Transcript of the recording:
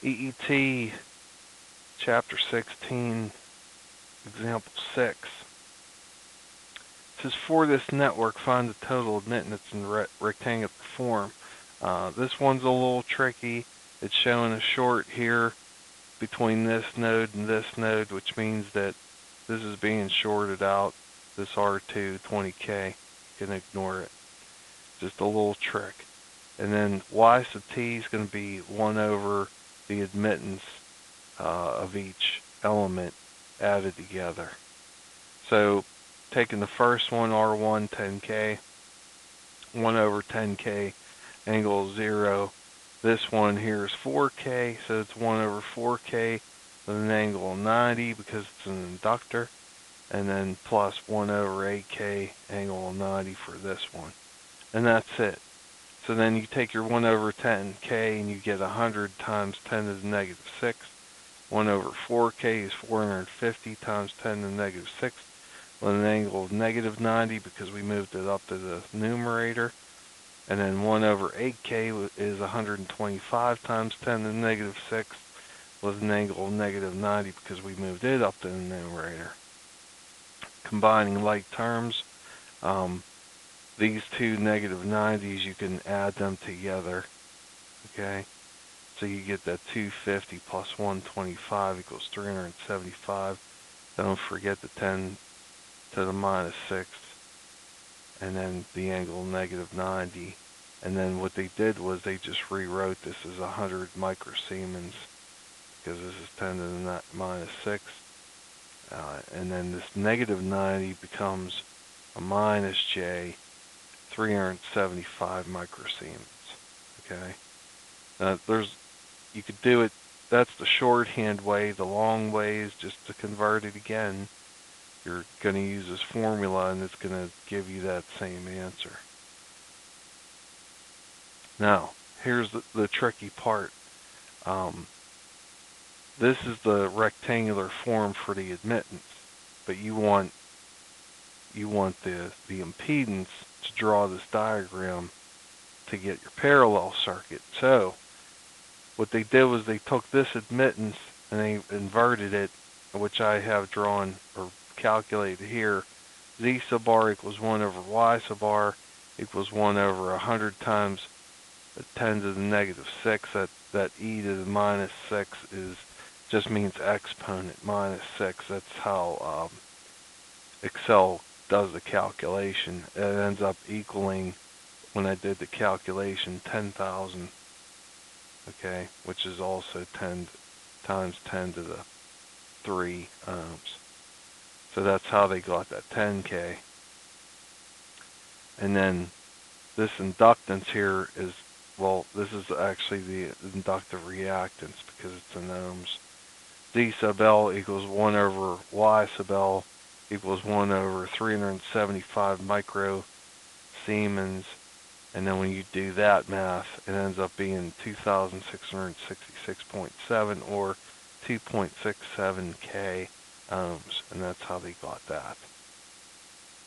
EET Chapter 16, Example 6. It says for this network, find the total admittance in rectangular form. This one's a little tricky. It's showing a short here between this node and this node, which means that this is being shorted out. This R2 20K, you can ignore it. Just a little trick. And then Y sub T is going to be 1 over the admittance of each element added together. So taking the first one, R1 10K, 1 over 10K, angle 0. This one here is 4K, so it's 1 over 4K with an angle of 90 because it's an inductor, and then plus 1 over 8K, angle of 90 for this one. And that's it. So then you take your 1 over 10K and you get 100 times 10 to the negative 6. 1 over 4K is 450 times 10 to the negative 6 with an angle of negative 90 because we moved it up to the numerator. And then 1 over 8K is 125 times 10 to the negative 6 with an angle of negative 90 because we moved it up to the numerator. Combining like terms, these two negative 90s, you can add them together, okay? So you get that 250 plus 125 equals 375. Don't forget the 10 to the minus 6, and then the angle negative 90. And then what they did was they just rewrote this as 100 microsiemens because this is 10 to the minus 6. And then this negative 90 becomes a minus J, 375 microsiemens. Okay. You could do it. That's the shorthand way. The long way is just to convert it again. You're going to use this formula, and it's going to give you that same answer. Now, here's the tricky part. This is the rectangular form for the admittance, but you want the impedance to draw this diagram to get your parallel circuit. So what they did was they took this admittance and they inverted it, which I have drawn or calculated here. Z sub R equals 1 over Y sub R equals 1 over 100 times 10 to the negative 6. That e to the minus 6 just means exponent minus 6. That's how Excel does the calculation. It ends up equaling, when I did the calculation, 10,000, okay, which is also 10 times 10 to the 3 ohms. So that's how they got that 10K. And then this inductance here is, well, this is actually the inductive reactance because it's in ohms. Z sub L equals 1 over Y sub L equals 1 over 375 microsiemens. And then when you do that math, it ends up being 2,666.7 or 2.67K ohms. And that's how they got that.